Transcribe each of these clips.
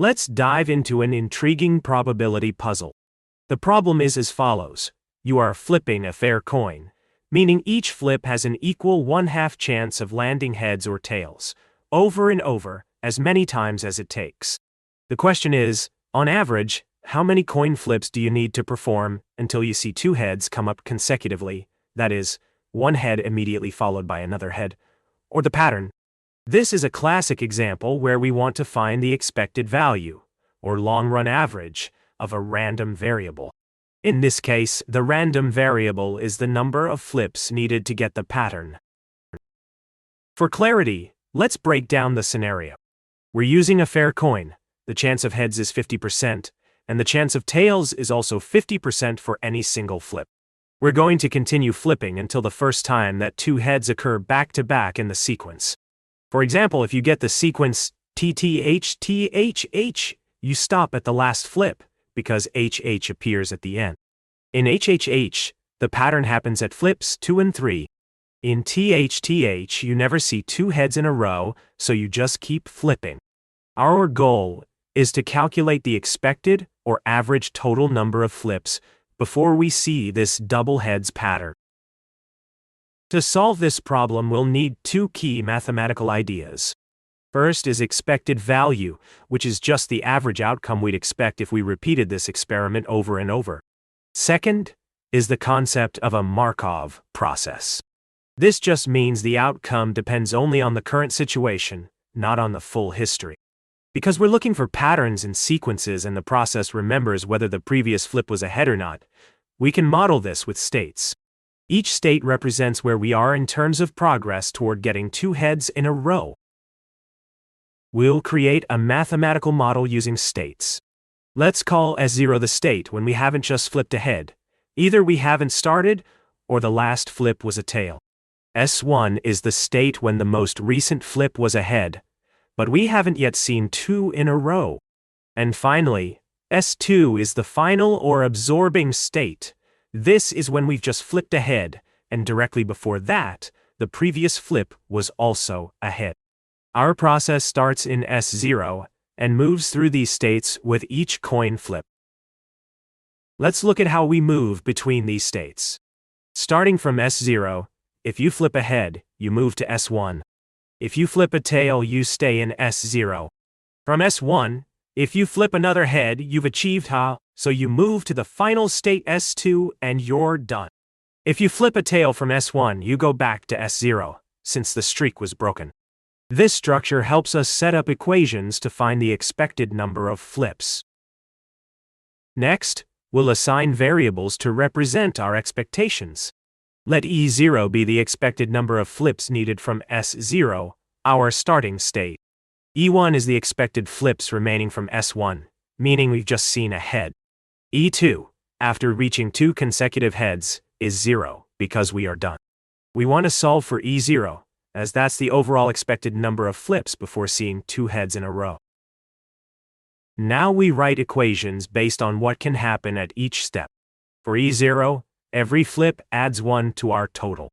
Let's dive into an intriguing probability puzzle. The problem is as follows. You are flipping a fair coin, meaning each flip has an equal 1/2 chance of landing heads or tails, over and over, as many times as it takes. The question is, on average, how many coin flips do you need to perform until you see 2 heads come up consecutively, that is, 1 head immediately followed by another head, or the pattern? This is a classic example where we want to find the expected value, or long-run average, of a random variable. In this case, the random variable is the number of flips needed to get the pattern. For clarity, let's break down the scenario. We're using a fair coin. The chance of heads is 50%, and the chance of tails is also 50% for any single flip. We're going to continue flipping until the first time that 2 heads occur back-to-back in the sequence. For example, if you get the sequence TTH, you stop at the last flip, because HH appears at the end. In HHH, the pattern happens at flips 2 and 3. In THTH, you never see 2 heads in a row, so you just keep flipping. Our goal is to calculate the expected or average total number of flips before we see this double heads pattern. To solve this problem, we'll need 2 key mathematical ideas. First is expected value, which is just the average outcome we'd expect if we repeated this experiment over and over. Second is the concept of a Markov process. This just means the outcome depends only on the current situation, not on the full history. Because we're looking for patterns and sequences and the process remembers whether the previous flip was a head or not, we can model this with states. Each state represents where we are in terms of progress toward getting 2 heads in a row. We'll create a mathematical model using states. Let's call S0 the state when we haven't just flipped a head. Either we haven't started, or the last flip was a tail. S1 is the state when the most recent flip was a head, but we haven't yet seen 2 in a row. And finally, S2 is the final or absorbing state. This is when we've just flipped a head, and directly before that, the previous flip was also a head. Our process starts in S0 and moves through these states with each coin flip. Let's look at how we move between these states. Starting from S0, if you flip a head, you move to S1. If you flip a tail, you stay in S0. From S1, if you flip another head, you've achieved so you move to the final state S2 and you're done. If you flip a tail from S1, you go back to S0, since the streak was broken. This structure helps us set up equations to find the expected number of flips. Next, we'll assign variables to represent our expectations. Let E0 be the expected number of flips needed from S0, our starting state. E1 is the expected flips remaining from S1, meaning we've just seen a head. E2, after reaching 2 consecutive heads, is 0, because we are done. We want to solve for E0, as that's the overall expected number of flips before seeing 2 heads in a row. Now we write equations based on what can happen at each step. For E0, every flip adds 1 to our total.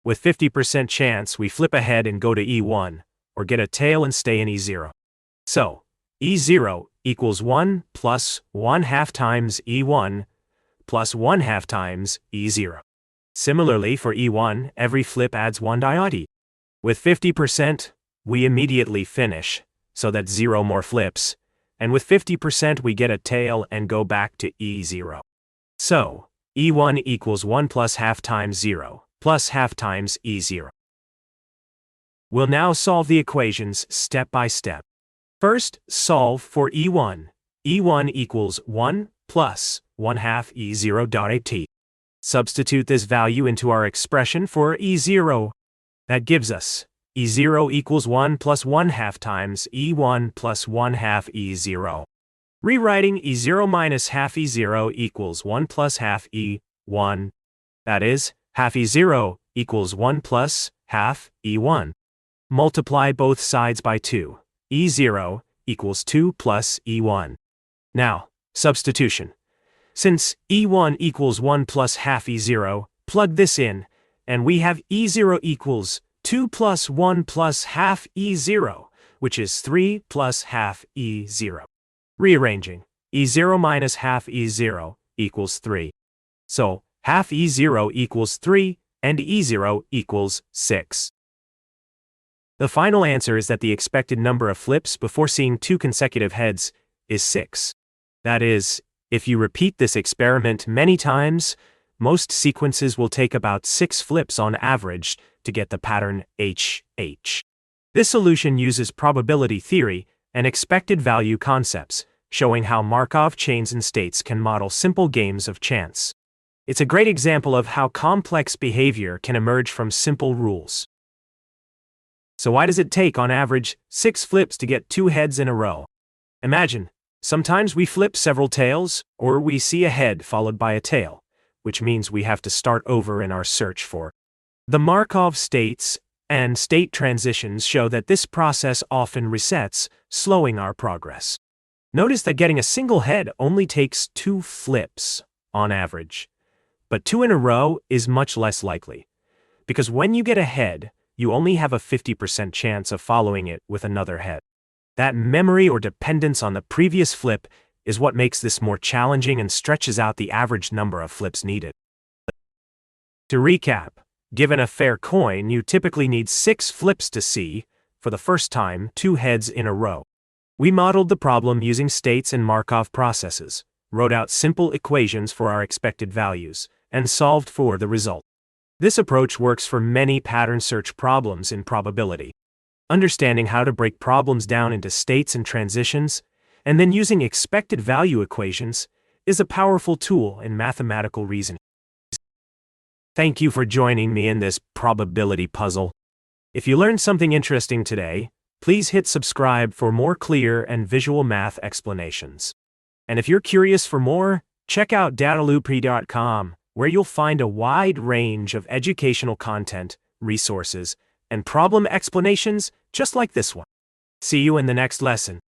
With 50% chance, we flip ahead and go to E1, or get a tail and stay in E0. So, E0 equals 1 plus 1/2 times E1 plus 1/2 times E0. Similarly, for E1, every flip adds 1 diode. With 50%, we immediately finish, so that's 0 more flips, and with 50% we get a tail and go back to E0. So, E1 equals 1 plus 1/2 times 0, plus 1/2 times E0. We'll now solve the equations step by step. First, solve for E1. E1 equals 1 plus 1/2 E0.at. Substitute this value into our expression for E0. That gives us E0 equals 1 plus 1/2 times E1 plus 1/2 E0. Rewriting E0 minus 1/2 E0 equals 1 plus 1/2 E1. That is, 1/2 E0 equals 1 plus 1/2 E1. Multiply both sides by 2. E0 equals 2 plus E1. Now, substitution. Since E1 equals 1 plus 1/2 E0, plug this in, and we have E0 equals 2 plus 1 plus 1/2 E0, which is 3 plus 1/2 E0. Rearranging, E0 minus half E0 equals 3. So, half E0 equals 3, and E0 equals 6. The final answer is that the expected number of flips before seeing 2 consecutive heads is 6. That is, if you repeat this experiment many times, most sequences will take about 6 flips on average to get the pattern HH. This solution uses probability theory and expected value concepts, showing how Markov chains and states can model simple games of chance. It's a great example of how complex behavior can emerge from simple rules. So why does it take, on average, 6 flips to get 2 heads in a row? Imagine, sometimes we flip several tails, or we see a head followed by a tail, which means we have to start over in our search for the Markov states, and state transitions show that this process often resets, slowing our progress. Notice that getting a single head only takes 2 flips, on average. But 2 in a row is much less likely, because when you get a head, you only have a 50% chance of following it with another head. That memory or dependence on the previous flip is what makes this more challenging and stretches out the average number of flips needed. To recap, given a fair coin, you typically need 6 flips to see, for the first time, 2 heads in a row. We modeled the problem using states and Markov processes, wrote out simple equations for our expected values, and solved for the result. This approach works for many pattern search problems in probability. Understanding how to break problems down into states and transitions, and then using expected value equations, is a powerful tool in mathematical reasoning. Thank you for joining me in this probability puzzle. If you learned something interesting today, please hit subscribe for more clear and visual math explanations. And if you're curious for more, check out dataloopy.com, where you'll find a wide range of educational content, resources, and problem explanations just like this one. See you in the next lesson.